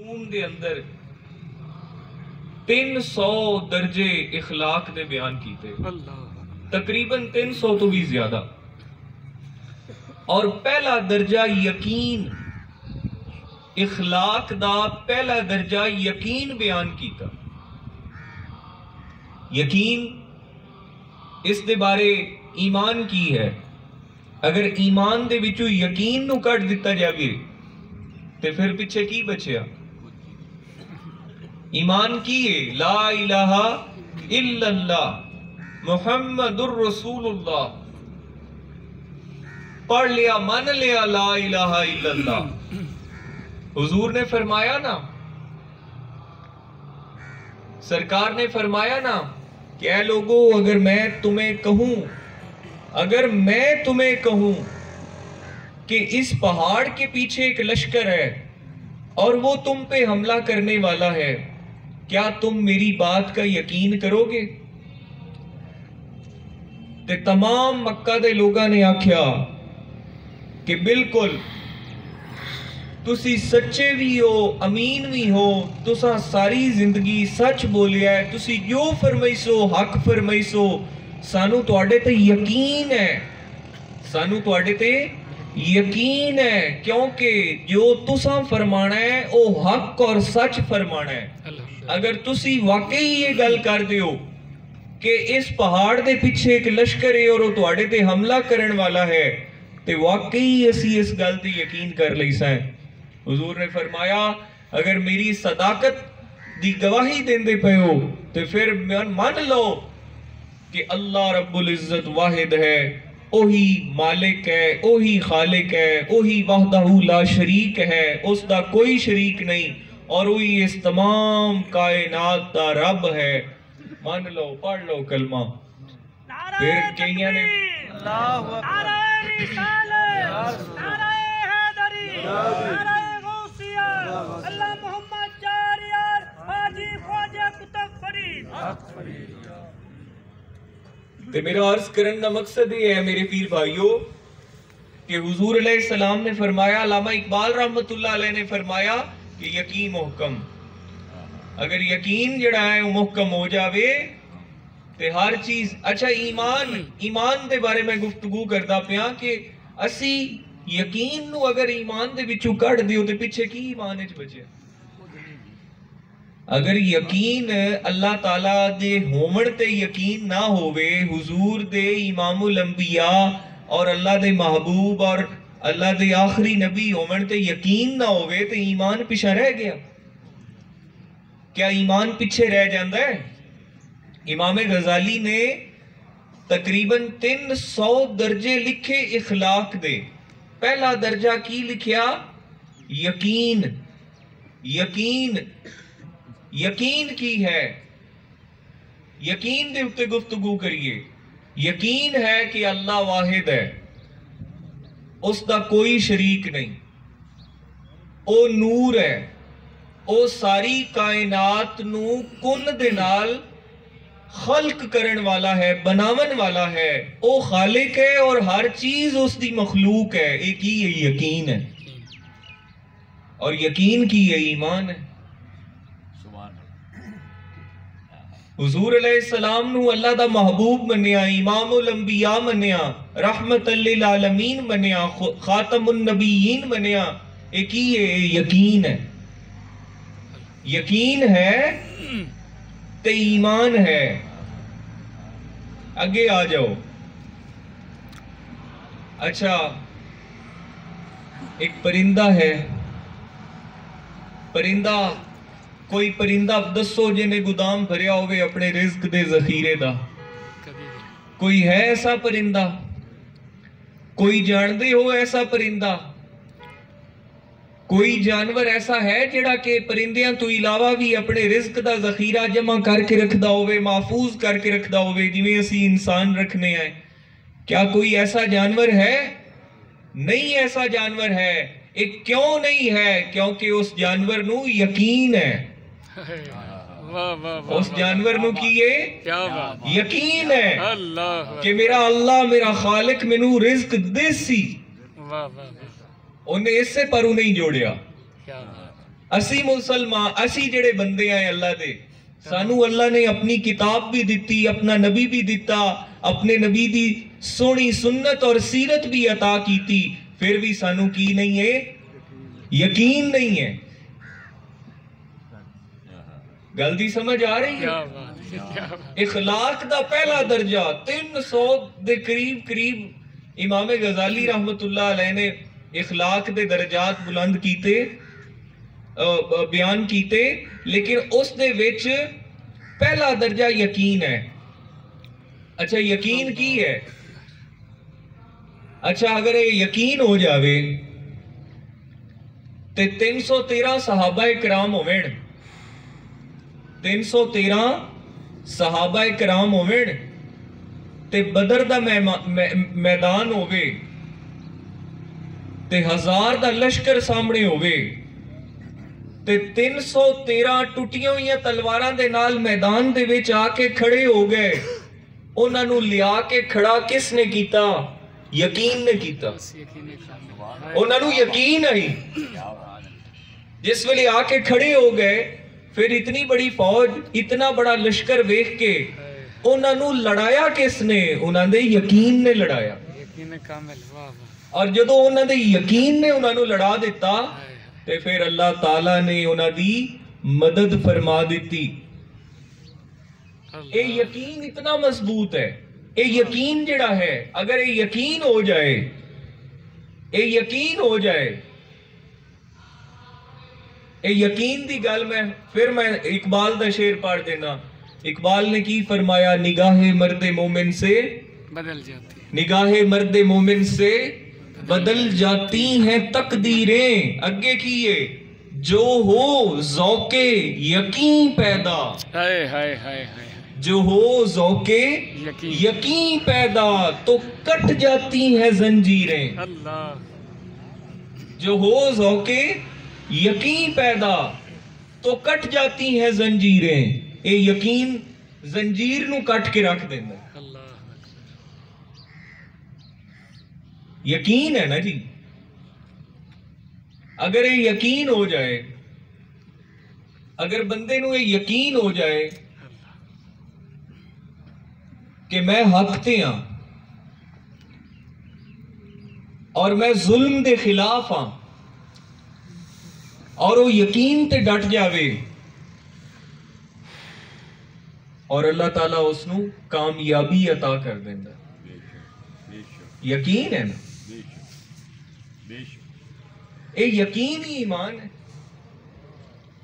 دے اندر 300 درجے اخلاق دے بیان کیتے، تقریباً 300 تو بھی زیادہ. اور پہلا درجہ یقین، اخلاق دا پہلا درجہ یقین بیان کیتا. یقین اس دے بارے ایمان کی ہے. اگر ایمان دے وچوں یقین نو کٹ دیتا جاوے تے پھر پیچھے کی بچیا؟ ایمان کی ہے لا الہ الا اللہ محمد الرسول اللہ. پڑھ لیا، مان لیا لا الہ الا اللہ. حضور نے فرمایا نا، سرکار نے فرمایا نا کہ اے لوگو، اگر میں تمہیں کہوں کہ اس پہاڑ کے پیچھے ایک لشکر ہے اور وہ تم پہ حملہ کرنے والا ہے، کیا تم میری بات کا یقین کرو گے؟ تے تمام مکہ دے لوگاں نے آکھیا کہ بالکل، تسی سچے بھی ہو، امین بھی ہو، تساں ساری زندگی سچ بولیا ہے، تسی جو فرمائیسو حق فرمائیسو، سانو تواڈے تے یقین ہے، سانو تواڈے تے یقین ہے، کیونکہ جو تساں فرمانا ہے او حق اور سچ فرمانا ہے. اگر تسی واقعی یہ گل کر دیو کہ اس پہاڑ دے پیچھے ایک لشکر ہے اور وہ تواڈے تے حملہ کرن والا ہے، تے واقعی اسی اس گل تے یقین کر لیساں. حضور نے فرمایا اگر میری صداقت دی گواہی دیندے پے ہو تے پھر مان لو کہ اللہ رب العزت واحد ہے، اوہی مالک ہے، اوہی خالق ہے، اوہی وحدہ لا شریک ہے، اس دا کوئی شریک نہیں، اور وہی اس تمام کائنات دا رب ہے. مان لو، پڑھ لو کلمہ. پھر کئیاں نے نعرہ رسالت، نعرہ حیدری، نعرہ غوثیہ، اللہ محمد جاریار، حاجی خواجہ کتب فرید. تے میرا عرض کرن دا مقصد یہ ہے میرے پیر بھائیو کہ حضور علیہ السلام نے فرمایا، علامہ اقبال رحمت اللہ علیہ نے فرمایا کہ یقین محکم. اگر یقین جڑا ہے وہ محکم ہو جاوے تے ہر چیز. اچھا، ایمان دے بارے میں گفتگو کردا پیاں کہ اسی یقین نو اگر ایمان دے وچوں کڈ دیو تے پیچھے کی ایمان وچ بچے؟ اگر یقین اللہ تعالیٰ دے ہومن تے یقین نہ ہوئے، حضور دے امام الانبیاء اور اللہ دے محبوب اور اللہ دے آخری نبی ہومن تے یقین نہ ہوئے تے ایمان پیچھے رہ گیا. کیا ایمان پیچھے رہ جاندہ ہے؟ امام غزالی نے تقریباً 300 درجے لکھے اخلاق دے. پہلا درجہ کی لکھیا؟ یقین. یقین کی ہے، یقین دے اتے گفتگو کریے. یقین ہے کہ اللہ واحد ہے، اس دا کوئی شریک نہیں، او نور ہے، او ساری کائنات نو کن دے نال خلق کرن والا ہے، بناون والا ہے، او خالق ہے اور ہر چیز اس دی مخلوق ہے. ایک ہی یقین ہے، اور یقین کی یہ ایمان ہے. حضور علیہ السلام نو اللہ دا محبوب منیا، امام الانبیاء منیا، رحمت للعالمین منیا، خاتم النبیین منیا. ایک ہی یقین ہے. یقین ہے تے ایمان ہے. آگے آ جاؤ. اچھا، ایک پرندہ ہے. پرندہ، کوئی پرندہ دسو جنہیں گودام بھریا ہوئے اپنے رزق دے ذخیرے دا؟ کوئی ہے ایسا پرندہ؟ کوئی جاندے ہو ایسا پرندہ؟ کوئی جانور ایسا ہے جڑا کہ پرندیاں تو علاوہ بھی اپنے رزق دا ذخیرہ جمع کر کے رکھدا ہوئے، محفوظ کر کے رکھدا ہوئے، جویں اسی انسان رکھنے ہیں؟ کیا کوئی ایسا جانور ہے؟ نہیں ایسا جانور ہے. ایک کیوں نہیں ہے؟ کیونکہ اس جانور نو یقین ہے. اس جانور نو کی یہ یقین ہے کہ میرا اللہ، میرا خالق مینوں رزق دیسی. انہیں اس سے پرو نہیں جوڑیا. اسی مسلمان اسی جڑے بندے ہیں اللہ دے سانو اللہ نے اپنی کتاب بھی دیتی اپنا نبی بھی دیتا اپنے نبی دی سونی سنت اور سیرت بھی عطا کیتی پھر بھی سانو کی نہیں ہے یقین نہیں ہے گل دی سمجھ آ رہی ہے اخلاق دا پہلا درجہ 300 دے قریب امام غزالی رحمت اللہ علیہ نے اخلاق دے درجات بلند کیتے بیان کیتے لیکن اس دے وچ پہلا درجہ یقین ہے اچھا یقین کی ہے اچھا اگر یہ یقین ہو جاوے تے 313 صحابہ کرام ہوئے 313 صحابہ کرام ہوئے تے بدر دا میدان ہوئے تے 1000 دا لشکر سامنے ہوئے تے 313 ٹوٹیاں ہوئی تلواراں دے نال میدان دے وچ آ کے کھڑے ہو گئے انہاں نو لیا کے کھڑا کس نے کیتا یقین نے کیتا انہاں نو یقین آئی جس ویلے آ کے کھڑے ہو گئے پھر اتنی بڑی فوج اتنا بڑا لشکر ویکھ کے انہاں نو لڑایا کس نے انہاں دے یقین نے لڑایا اور جدو انہاں دے یقین نے انہاں نو لڑا دیتا تے پھر اللہ تعالیٰ نے انہاں دی مدد فرما دیتی اے یقین اتنا مضبوط ہے اے یقین جڑا ہے اگر اے یقین ہو جائے اے یقین ہو جائے اے یقین دی گل میں اقبال دا شعر پڑھ دینا اقبال نے کی فرمایا نگاہ مرد مومن سے بدل جاتی نگاہ مرد مومن سے بدل جاتی ہیں تقدیریں اگے کیے جو ہو ذوق یقین پیدا جو ہو ذوق یقین پیدا تو کٹ جاتی ہیں زنجیریں جو ہو ذوق یقین پیدا تو کٹ جاتی ہیں زنجیریں اے یقین زنجیر نو کٹ کے رکھ دینا یقین ہے نا جی اگر یہ یقین ہو جائے اگر بندے نو یہ یقین ہو جائے کہ میں حق تے ہاں اور میں ظلم دے خلاف ہاں اور وہ یقین تے ڈٹ جاوے اور اللہ تعالیٰ اس نو کامیابی عطا کر دینا یقین ہے نا اے یقین ہی ایمان ہے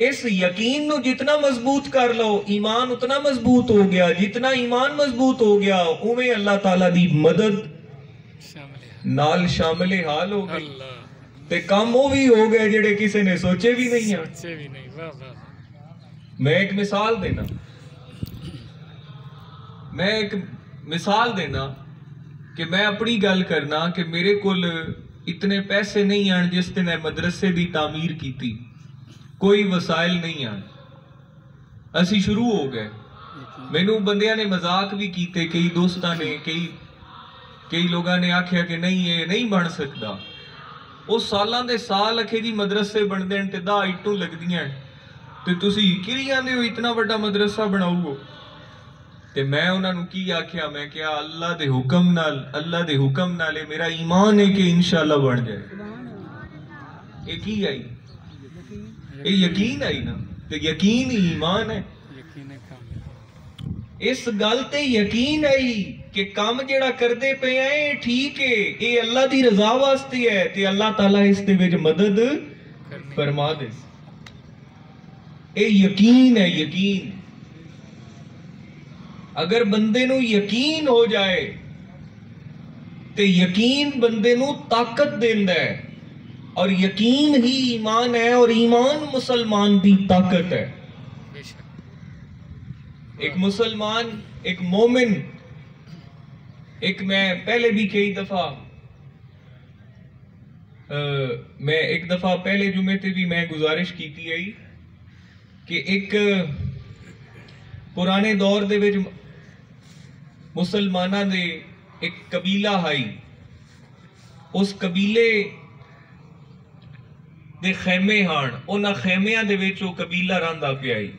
اس یقین نو جتنا مضبوط کر لو ایمان اتنا مضبوط ہو گیا جتنا ایمان مضبوط ہو گیا اویں اللہ تعالیٰ دی مدد نال شامل حال ہو گئی تے کام وہ بھی ہو گئے جڑے کسی نے سوچے بھی نہیں ہیں میں ایک مثال دینا کہ میں اپنی گل کرنا کہ میرے کول اتنے پیسے نہیں آن جس نے مدرسے دی تعمیر کیتی کوئی وسائل نہیں آن اسی شروع ہو گئے مینوں بندیاں نے مذاق بھی کیتے کئی دوستاں نے کئی لوگاں نے آکھیا کہ نہیں یہ نہیں بن سکتا اس سالاں دے سال اکھے جی مدرسے بن دین تے دا اٹوں لگ دیاں تے تسی کری آندے ہو اتنا بڑا مدرسہ بناؤ گو تے میں انہاں نو کی آکھیا میں کیا اللہ دے حکم نال میرا ایمان ہے کہ انشاءاللہ بن جائے یہ کی آئی یہ یقین آئی نا تے یقین ہی ایمان ہے اس گل تے یقین آئی کہ کام جڑا کردے پہ آئے ٹھیک ہے یہ اللہ دی رضا واسطے ہے تے اللہ تعالیٰ اس دے وچ مدد فرما دے اے یقین ہے یقین اگر بندے نو یقین ہو جائے تے یقین بندے نو طاقت دیندا ہے اور یقین ہی ایمان ہے اور ایمان مسلمان دی طاقت ہے ایک مسلمان ایک مومن ایک میں پہلے بھی کئی دفعہ میں ایک دفعہ پہلے جمعے تے بھی میں گزارش کیتی آئی کہ ایک پرانے دور دے وچ مسلمانہ دے ایک قبیلہ آئی اس قبیلے ਦੇ ਖੈਮੇ ਹਨ, ਉਹਨਾਂ ਖੈਮਿਆਂ ਦੇ ਵਿੱਚ ਉਹ ਕਬੀਲਾ ਰਹਿੰਦਾ ਪਿਆ ਈ।